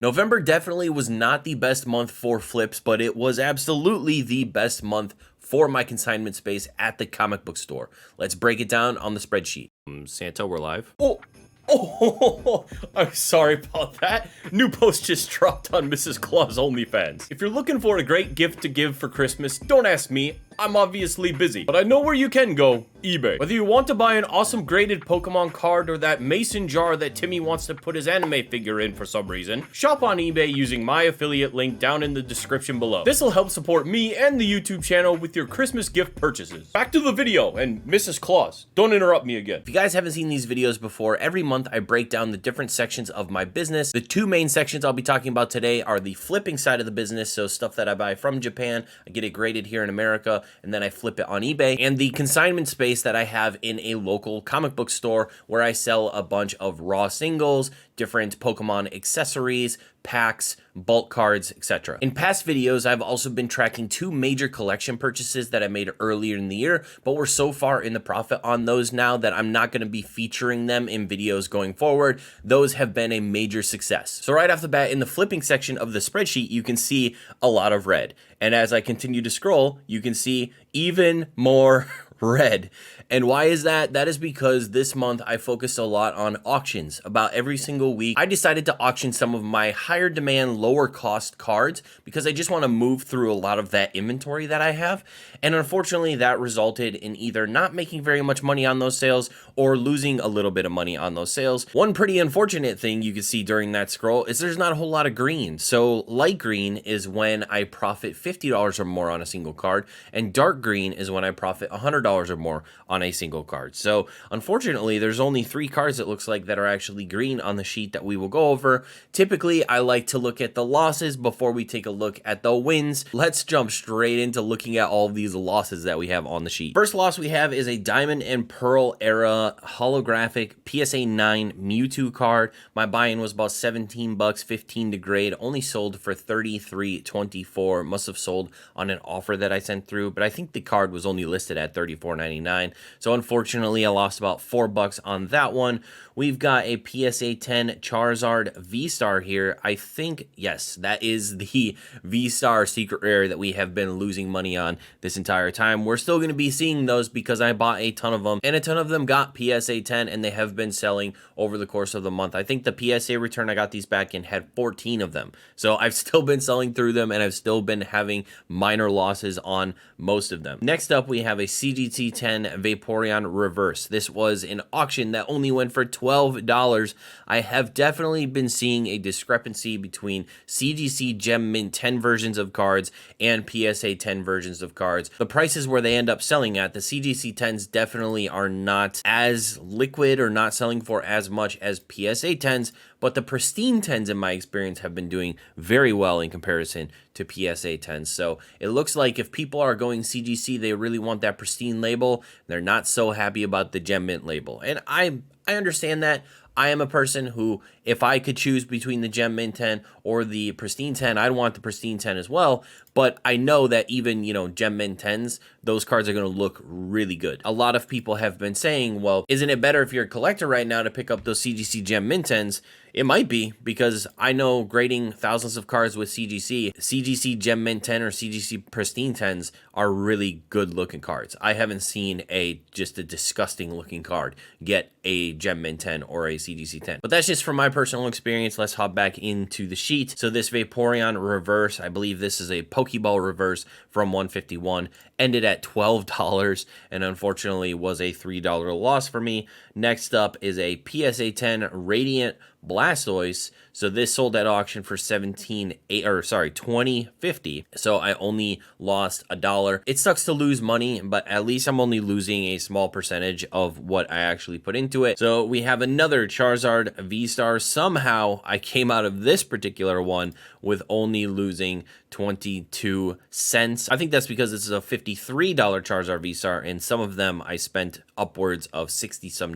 November definitely was not the best month for flips, but it was absolutely the best month for my consignment space at the comic book store. Let's break it down on the spreadsheet. Santa, we're live. Oh, I'm sorry about that. New post just dropped on Mrs. Claus OnlyFans. If you're looking for a great gift to give for Christmas, don't ask me. I'm obviously busy, but I know where you can go, eBay. Whether you want to buy an awesome graded Pokemon card or that mason jar that Timmy wants to put his anime figure in for some reason, shop on eBay using my affiliate link down in the description below. This will help support me and the YouTube channel with your Christmas gift purchases. Back to the video, and Mrs. Claus, don't interrupt me again. If you guys haven't seen these videos before, every month I break down the different sections of my business. The two main sections I'll be talking about today are the flipping side of the business, so stuff that I buy from Japan, I get it graded here in America, and then I flip it on eBay, and the consignment space that I have in a local comic book store where I sell a bunch of raw singles, different Pokemon accessories, packs, bulk cards, etc. In past videos, I've also been tracking two major collection purchases that I made earlier in the year, but we're so far in the profit on those now that I'm not going to be featuring them in videos going forward. Those have been a major success. So right off the bat, in the flipping section of the spreadsheet, you can see a lot of red. And as I continue to scroll, you can see even more red. And why is that? That is because this month I focused a lot on auctions. About every single week, I decided to auction some of my higher demand, lower cost cards because I just want to move through a lot of that inventory that I have. And unfortunately, that resulted in either not making very much money on those sales or losing a little bit of money on those sales. One pretty unfortunate thing you can see during that scroll is there's not a whole lot of green. So light green is when I profit $50 or more on a single card, and dark green is when I profit $100 or more on a single card. So unfortunately, there's only 3 cards it looks like that are actually green on the sheet that we will go over. Typically, I like to look at the losses before we take a look at the wins. Let's jump straight into looking at all of these losses that we have on the sheet. First loss we have is a Diamond and Pearl era holographic PSA 9 Mewtwo card. My buy-in was about 17 bucks, 15 to grade, only sold for 33.24. Must have sold on an offer that I sent through, but I think the card was only listed at $34.99. So unfortunately, I lost about 4 bucks on that one. We've got a PSA 10 Charizard V-Star here. I think, yes, that is the V-Star secret rare that we have been losing money on this entire time. We're still going to be seeing those because I bought a ton of them, and a ton of them got PSA 10, and they have been selling over the course of the month. I think the PSA return I got these back in had 14 of them. So I've still been selling through them, and I've still been having minor losses on most of them. Next up, we have a CGT 10 Vaporeon Reverse. This was an auction that only went for $12. I have definitely been seeing a discrepancy between CGC Gem Mint 10 versions of cards and PSA 10 versions of cards. The prices where they end up selling at, the CGC 10s definitely are not as liquid or not selling for as much as PSA 10s, but the pristine 10s in my experience have been doing very well in comparison to PSA 10s. So it looks like if people are going CGC, they really want that pristine label. They're not so happy about the Gem Mint label. And I understand that. I am a person who, if I could choose between the Gem Mint 10 or the Pristine 10, I'd want the Pristine 10 as well. But I know that even, Gem Mint 10s, those cards are going to look really good. A lot of people have been saying, well, isn't it better if you're a collector right now to pick up those CGC Gem Mint 10s? It might be, because I know grading thousands of cards with CGC Gem Mint 10 or CGC Pristine 10s are really good looking cards. I haven't seen just a disgusting looking card get a Gem Mint 10 or a CGC 10. But that's just from my personal experience. Let's hop back into the sheet. So this Vaporeon Reverse, I believe this is a Pokeball Reverse from 151, ended at $12 and unfortunately was a $3 loss for me. Next up is a PSA 10 Radiant Blastoise. So this sold at auction for $20.50. So I only lost $1. It sucks to lose money, but at least I'm only losing a small percentage of what I actually put into it. So we have another Charizard V-Star. Somehow I came out of this particular one with only losing 22 cents. I think that's because this is a $53 Charizard V-Star, and some of them I spent upwards of $60 some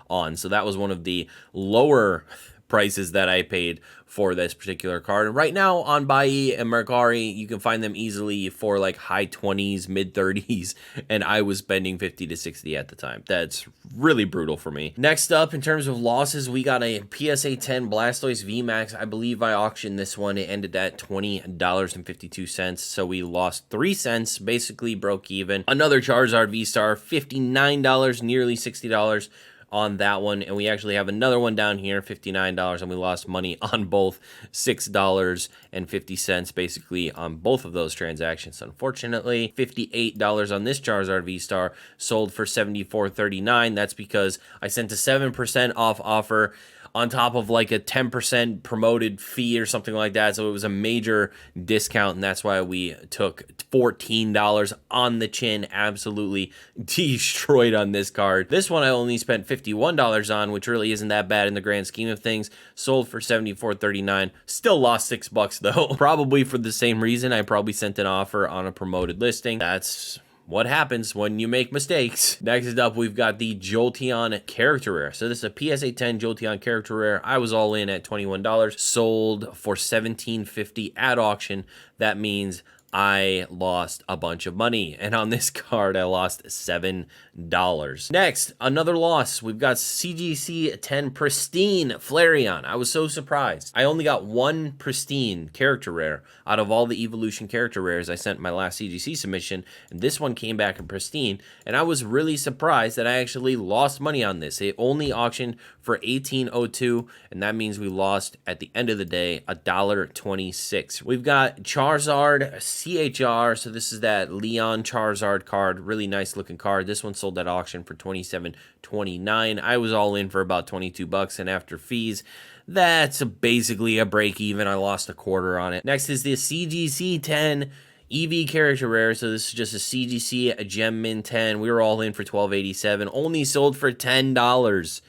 on. So that was one of the lower prices that I paid for this particular card. And right now on Buy and Mercari, you can find them easily for like high 20s, mid 30s, and I was spending 50 to 60 at the time. That's really brutal for me. Next up, in terms of losses, we got a PSA 10 Blastoise VMAX. I believe I auctioned this one. It ended at $20.52, so we lost 3 cents, basically broke even. Another Charizard V-Star, $59, nearly $60 on that one, and we actually have another one down here, $59, and we lost money on both, $6.50 basically on both of those transactions. Unfortunately, $58 on this Charizard V-Star sold for $74.39. That's because I sent a 7% off offer on top of like a 10% promoted fee or something like that. So it was a major discount, and that's why we took $14 on the chin. Absolutely destroyed on this card. This one I only spent $51 on, which really isn't that bad in the grand scheme of things. Sold for $74.39. Still lost $6 though. Probably for the same reason. I probably sent an offer on a promoted listing. That's what happens when you make mistakes. Next up, we've got the Jolteon Character Rare. So this is a PSA 10 Jolteon Character Rare. I was all in at $21. Sold for $17.50 at auction. That means I lost a bunch of money, and on this card I lost $7. Next, another loss. We've got CGC 10 Pristine Flareon. I was so surprised. I only got one Pristine Character Rare out of all the Evolution Character Rares I sent my last CGC submission, and this one came back in Pristine, and I was really surprised that I actually lost money on this. It only auctioned for $18.02, and that means we lost, at the end of the day, $1.26. We've got Charizard CHR, so this is that Leon Charizard card. Really nice looking card. This one sold at auction for $27.29. I was all in for about $22, and after fees, that's basically a break even. I lost a quarter on it. Next is the CGC 10 EV Character Rare. So this is just a CGC, a Gem Min 10. We were all in for $12.87. Only sold for $10.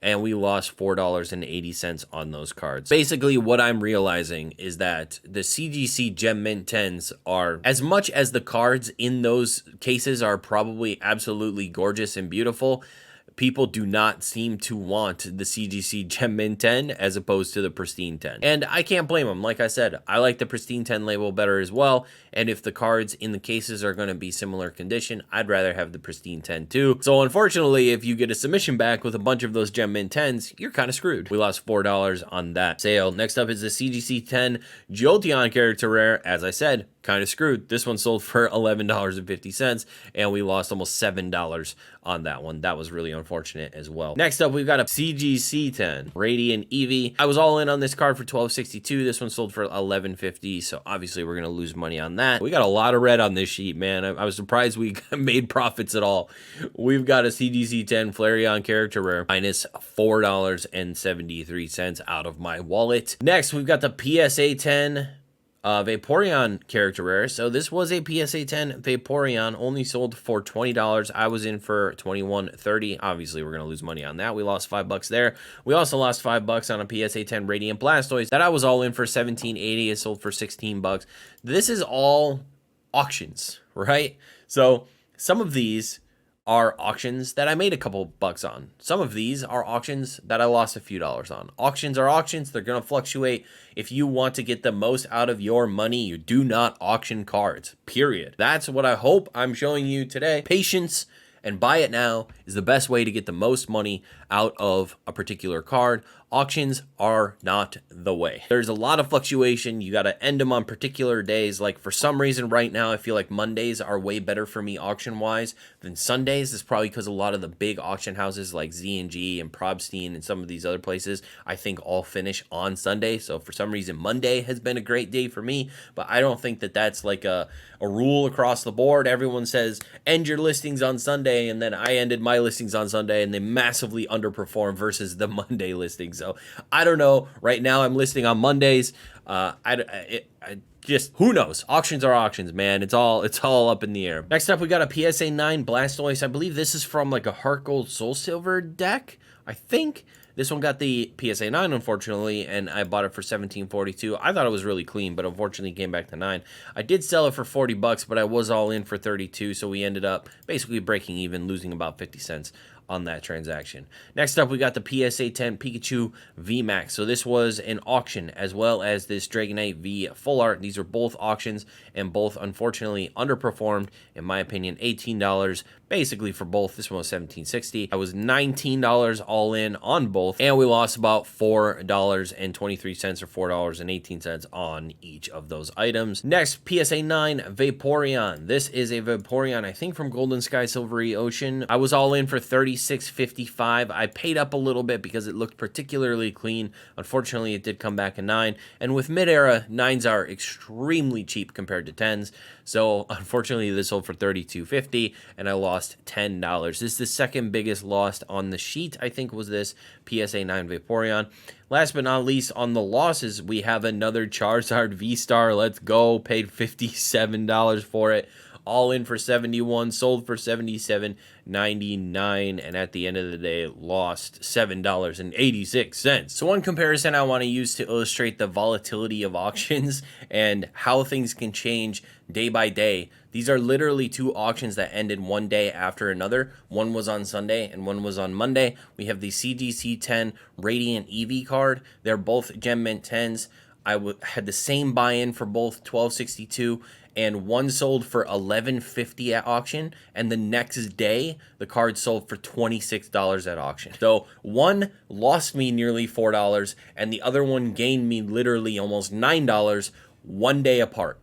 And we lost $4.80 on those cards. Basically, what I'm realizing is that the CGC Gem Mint 10s are, as much as the cards in those cases are probably absolutely gorgeous and beautiful, people do not seem to want the CGC Gem Mint 10 as opposed to the Pristine 10. And I can't blame them. Like I said, I like the Pristine 10 label better as well. And if the cards in the cases are going to be similar condition, I'd rather have the Pristine 10 too. So unfortunately, if you get a submission back with a bunch of those Gem Mint 10s, you're kind of screwed. We lost $4 on that sale. Next up is the CGC 10 Jolteon Character Rare. As I said, kind of screwed. This one sold for $11.50, and we lost almost $7 on that one. That was really unfortunate as well. Next up, we've got a CGC 10 Radiant Eevee. I was all in on this card for $12.62. This one sold for $11.50, so obviously we're going to lose money on that. We got a lot of red on this sheet, man. I was surprised we made profits at all. We've got a CGC 10 Flareon Character Rare minus $4.73 out of my wallet. Next, we've got the PSA 10 Vaporeon Character Rare. So this was a PSA 10 Vaporeon, only sold for $20. I was in for $21.30. Obviously, we're going to lose money on that. We lost $5 there. We also lost $5 on a PSA 10 Radiant Blastoise that I was all in for $17.80. It sold for $16. This is all auctions, right? So some of these are auctions that I made a couple bucks on. Some of these are auctions that I lost a few dollars on. Auctions are auctions. They're going to fluctuate. If you want to get the most out of your money, you do not auction cards, period. That's what I hope I'm showing you today. Patience and buy it now is the best way to get the most money out of a particular card. Auctions are not the way. There's a lot of fluctuation. You got to end them on particular days. Like for some reason right now, I feel like Mondays are way better for me auction wise than Sundays. It's probably because a lot of the big auction houses like Z&G and Probstein and some of these other places, I think all finish on Sunday. So for some reason, Monday has been a great day for me, but I don't think that that's like a rule across the board. Everyone says end your listings on Sunday, and then I ended my listings on Sunday and they massively underperform versus the Monday listings. So I don't know. Right now I'm listing on Mondays. Just who knows? Auctions are auctions, man. It's all up in the air. Next up, we got a PSA 9 Blastoise. I believe this is from like a Heart Gold Soul Silver deck. I think this one got the PSA 9, unfortunately, and I bought it for $17.42. I thought it was really clean, but unfortunately it came back to 9. I did sell it for $40, but I was all in for $32, so we ended up basically breaking even, losing about 50 cents on that transaction. Next up, we got the PSA 10 Pikachu VMAX. So this was an auction, as well as this Dragonite V Full Art. These are both auctions, and both unfortunately underperformed, in my opinion. $18 basically for both. This one was $17.60. I was $19 all in on both, and we lost about $4.23 or $4.18 on each of those items. Next, PSA 9 Vaporeon. This is a Vaporeon, I think from Golden Sky Silvery Ocean. I was all in for $36.55. I paid up a little bit because it looked particularly clean. Unfortunately, it did come back a 9, and with mid-era, 9s are extremely cheap compared to 10s. So unfortunately, this sold for $32.50, and I lost $10. This is the second biggest loss on the sheet, I think, was this PSA 9 Vaporeon. Last but not least, on the losses, we have another Charizard V-Star. Let's go. Paid $57 for it. All in for $71, sold for $77.99, and at the end of the day, lost $7.86. So one comparison I want to use to illustrate the volatility of auctions and how things can change day by day. These are literally two auctions that ended one day after another. One was on Sunday and one was on Monday. We have the CGC 10 Radiant EV card. They're both Gem Mint 10s. I had the same buy-in for both, $12.62, and one sold for $11.50 at auction, and the next day the card sold for $26 at auction. So one lost me nearly $4, and the other one gained me literally almost $9 one day apart.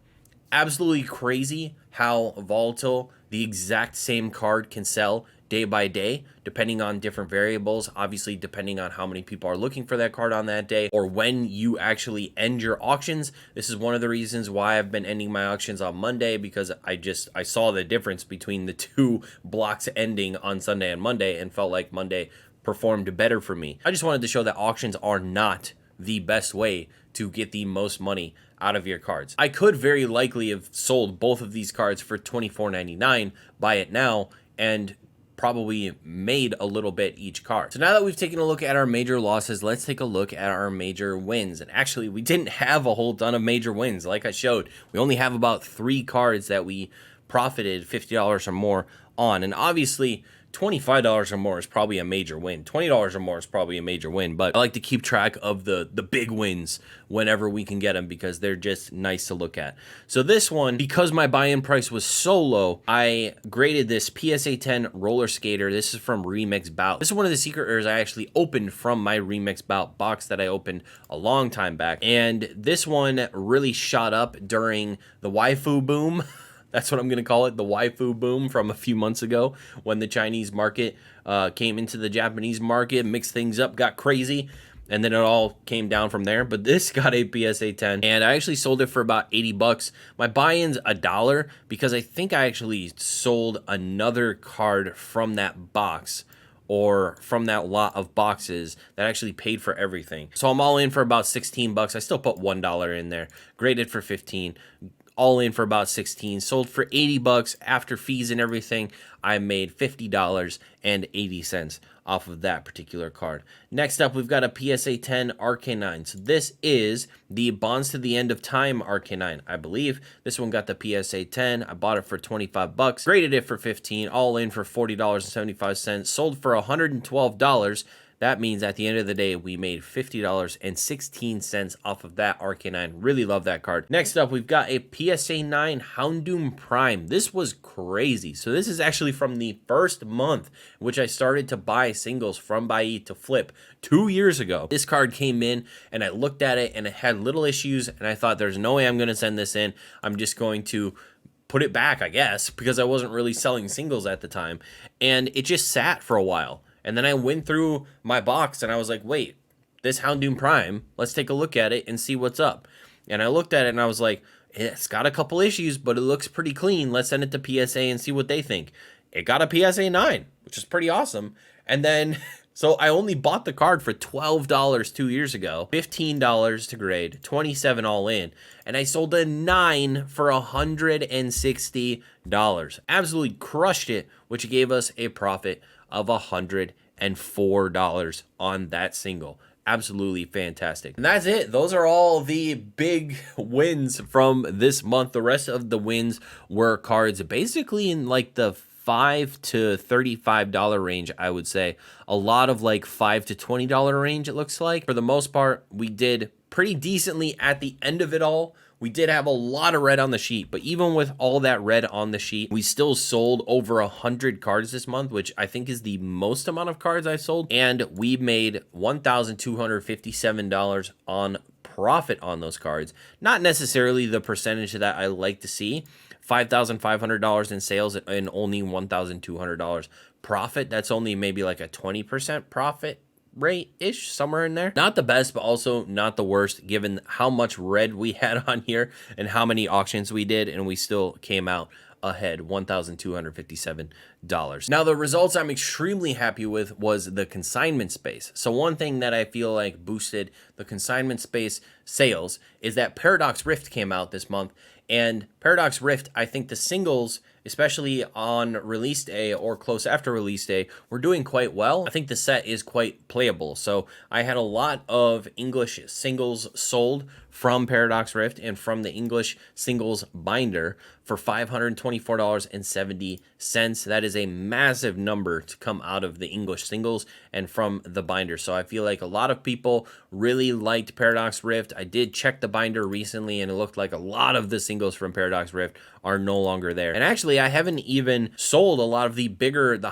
Absolutely crazy how volatile the exact same card can sell day by day, depending on different variables, obviously depending on how many people are looking for that card on that day, or when you actually end your auctions. This is one of the reasons why I've been ending my auctions on Monday, because I saw the difference between the two blocks ending on Sunday and Monday, and felt like Monday performed better for me. I just wanted to show that auctions are not the best way to get the most money out of your cards. I could very likely have sold both of these cards for $24.99, buy it now, and probably made a little bit each card. So now that we've taken a look at our major losses, let's take a look at our major wins. And actually, we didn't have a whole ton of major wins. Like I showed, we only have about 3 cards that we profited $50 or more on. And obviously, $25 or more is probably a major win. $20 or more is probably a major win, but I like to keep track of the big wins whenever we can get them, because they're just nice to look at. So this one, because my buy-in price was so low, I graded this PSA 10 Roller Skater. This is from Remix Bout. This is one of the secret rares I actually opened from my Remix Bout box that I opened a long time back. And this one really shot up during the waifu boom. That's what I'm going to call it, the waifu boom from a few months ago, when the Chinese market came into the Japanese market, mixed things up, got crazy, and then it all came down from there. But this got a PSA 10, and I actually sold it for about 80 bucks. My buy-in's $1, because I think I actually sold another card from that box, or from that lot of boxes that actually paid for everything. So I'm all in for about 16 bucks. I still put $1 in there, graded for 15. All in for about 16, sold for 80 bucks after fees and everything. I made $50.80 off of that particular card. Next up, we've got a PSA 10 Arcanine. So this is the Bonds to the End of Time Arcanine, I believe. This one got the PSA 10. I bought it for 25 bucks, graded it for 15, all in for $40.75, sold for $112. That means at the end of the day, we made $50.16 off of that Arcanine. Really love that card. Next up, we've got a PSA 9 Houndoom Prime. This was crazy. So this is actually from the first month, which I started to buy singles from Buy to Flip 2 years ago. This card came in, and I looked at it, and it had little issues, and I thought, there's no way I'm going to send this in. I'm just going to put it back, I guess, because I wasn't really selling singles at the time. And it just sat for a while. And then I went through my box and I was like, wait, this Houndoom Prime, let's take a look at it and see what's up. And I looked at it and I was like, it's got a couple issues, but it looks pretty clean. Let's send it to PSA and see what they think. It got a PSA 9, which is pretty awesome. And then, so I only bought the card for $12 2 years ago, $15 to grade, $27 all in. And I sold a 9 for $160. Absolutely crushed it, which gave us a profit of $104 on that single. Absolutely fantastic. And that's it. Those are all the big wins from this month. The rest of the wins were cards basically in like the $5 to $35 range, I would say. A lot of like $5 to $20 range, it looks like. For the most part, we did pretty decently at the end of it all. We did have a lot of red on the sheet, but even with all that red on the sheet, we still sold over 100 cards this month, which I think is the most amount of cards I've sold. And we made $1,257 on profit on those cards. Not necessarily the percentage that I like to see. $5,500 in sales and only $1,200 profit. That's only maybe like a 20% profit rate-ish, somewhere in there. Not the best, but also not the worst, given how much red we had on here and how many auctions we did, and we still came out ahead, $1,257. Now, the results I'm extremely happy with was the consignment space. So one thing that I feel like boosted the consignment space sales is that Paradox Rift came out this month, and Paradox Rift, I think the singles, especially on release day or close after release day, were doing quite well. I think the set is quite playable. So I had a lot of English singles sold from Paradox Rift and from the English singles binder for $524.70. That is a massive number to come out of the English singles and from the binder. So I feel like a lot of people really liked Paradox Rift. I did check the binder recently, and it looked like a lot of the singles from Paradox Rift are no longer there. And actually, I haven't even sold a lot of the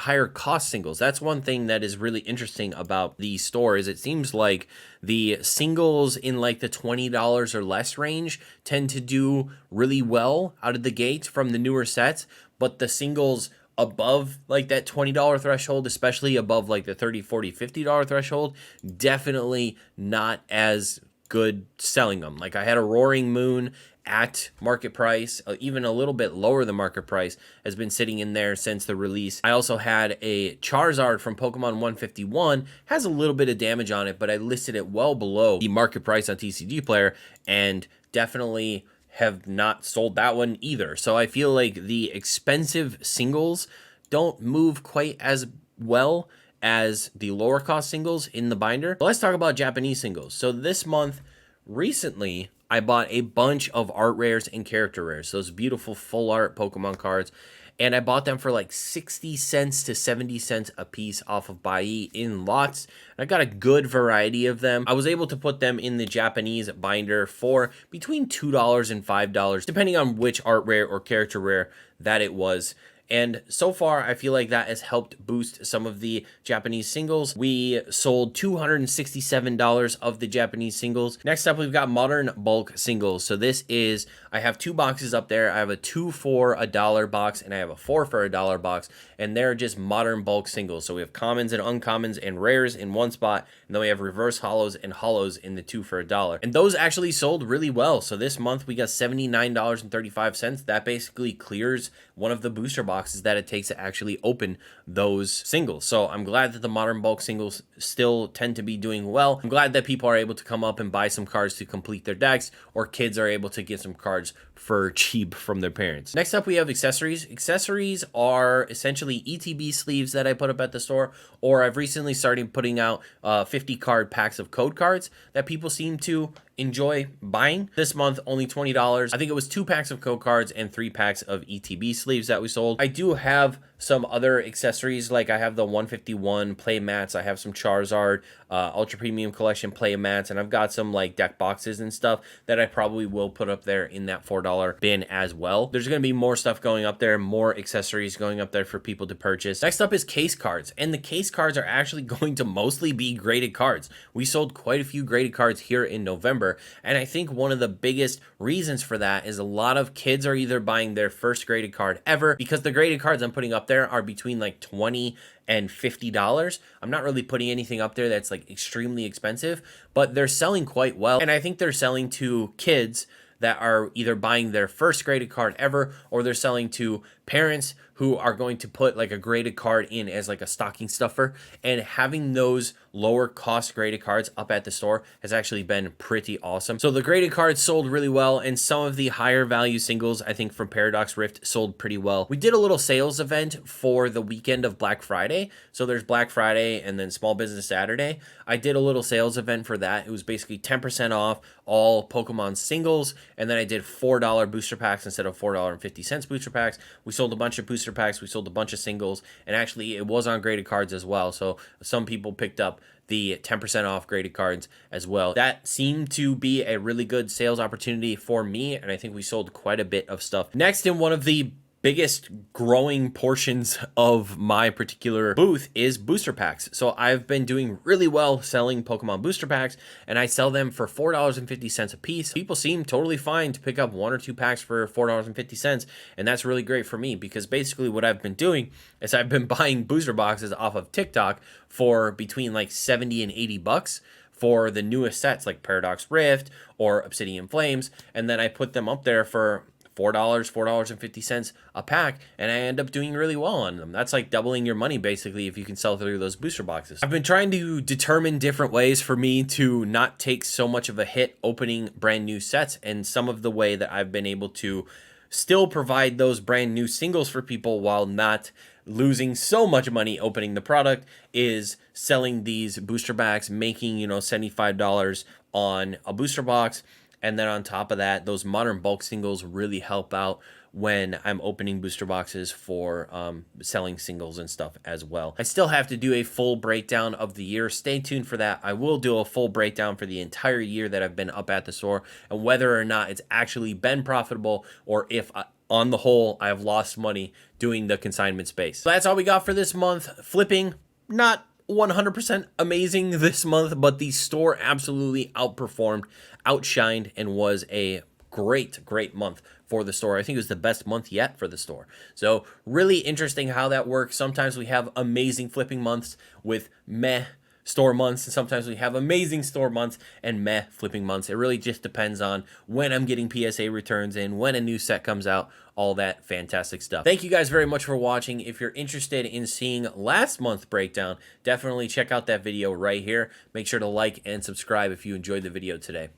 higher cost singles. That's one thing that is really interesting about the store, is it seems like the singles in like the $20 or less range tend to do really well out of the gate from the newer sets, but the singles above like that $20 threshold, especially above like the $30, $40, $50 threshold, definitely not as good selling them. Like I had a Roaring Moon at market price, even a little bit lower than market price, has been sitting in there since the release. I also had a Charizard from Pokemon 151, has a little bit of damage on it, but I listed it well below the market price on TCG Player, and definitely have not sold that one either. So I feel like the expensive singles don't move quite as well as the lower cost singles in the binder. But let's talk about Japanese singles. So this month, recently, I bought a bunch of art rares and character rares, those beautiful full art Pokemon cards, and I bought them for like 60 cents to 70 cents a piece off of Bai in lots. I got a good variety of them. I was able to put them in the Japanese binder for between $2 and $5, depending on which art rare or character rare that it was. And so far, I feel like that has helped boost some of the Japanese singles. We sold $267 of the Japanese singles. Next up, we've got modern bulk singles. So this is, I have two boxes up there. I have a 2 for $1 box and I have a 4 for $1 box. And they're just modern bulk singles. So we have commons and uncommons and rares in one spot. And then we have reverse hollows and hollows in the 2 for $1. And those actually sold really well. So this month we got $79.35. That basically clears one of the booster boxes that it takes to actually open those singles. So I'm glad that the modern bulk singles still tend to be doing well. I'm glad that people are able to come up and buy some cards to complete their decks, or kids are able to get some cards for cheap from their parents. Next up, we have accessories. Accessories are essentially ETB sleeves that I put up at the store, or I've recently started putting out 50 card packs of code cards that people seem to enjoy buying. This month, only $20. I think it was 2 packs of code cards and 3 packs of ETB sleeves that we sold. I do have some other accessories, like I have the 151 play mats, I have some Charizard Ultra Premium Collection play mats, and I've got some like deck boxes and stuff that I probably will put up there in that $4 bin as well. There's going to be more stuff going up there, more accessories going up there for people to purchase. Next up is case cards, and the case cards are actually going to mostly be graded cards. We sold quite a few graded cards here in November, and I think one of the biggest reasons for that is a lot of kids are either buying their first graded card ever, because the graded cards I'm putting up there are between like $20 and $50. I'm not really putting anything up there that's like extremely expensive, but they're selling quite well. And I think they're selling to kids that are either buying their first graded card ever, or they're selling to parents who are going to put like a graded card in as like a stocking stuffer. And having those lower cost graded cards up at the store has actually been pretty awesome. So the graded cards sold really well, and some of the higher value singles, I think from Paradox Rift, sold pretty well. We did a little sales event for the weekend of Black Friday. So there's Black Friday and then Small Business Saturday. I did a little sales event for that. It was basically 10% off all Pokemon singles, and then I did $4 booster packs instead of $4.50 booster packs. We sold a bunch of booster packs, we sold a bunch of singles, and actually it was on graded cards as well. So some people picked up the 10% off graded cards as well. That seemed to be a really good sales opportunity for me, and I think we sold quite a bit of stuff. Next, in one of the biggest growing portions of my particular booth is booster packs. So I've been doing really well selling Pokemon booster packs, and I sell them for $4.50 a piece. People seem totally fine to pick up 1 or 2 packs for $4.50, and that's really great for me, because basically what I've been doing is I've been buying booster boxes off of TikTok for between like 70 and 80 bucks for the newest sets like Paradox Rift or Obsidian Flames, and then I put them up there for $4.50 a pack, and I end up doing really well on them. That's like doubling your money basically if you can sell through those booster boxes. I've been trying to determine different ways for me to not take so much of a hit opening brand new sets, and some of the way that I've been able to still provide those brand new singles for people while not losing so much money opening the product is selling these booster packs, making, $75 on a booster box. And then on top of that, those modern bulk singles really help out when I'm opening booster boxes for selling singles and stuff as well. I still have to do a full breakdown of the year. Stay tuned for that. I will do a full breakdown for the entire year that I've been up at the store, and whether or not it's actually been profitable, or if on the whole I have lost money doing the consignment space. So that's all we got for this month. Flipping, not 100% amazing this month, but the store absolutely outperformed, outshined, and was a great month for the store. I think it was the best month yet for the store. So really interesting how that works. Sometimes we have amazing flipping months with meh store months, and sometimes we have amazing store months and meh flipping months. It really just depends on when I'm getting PSA returns in, when a new set comes out, all that fantastic stuff. Thank you guys very much for watching. If you're interested in seeing last month's breakdown, definitely check out that video right here. Make sure to like and subscribe if you enjoyed the video today.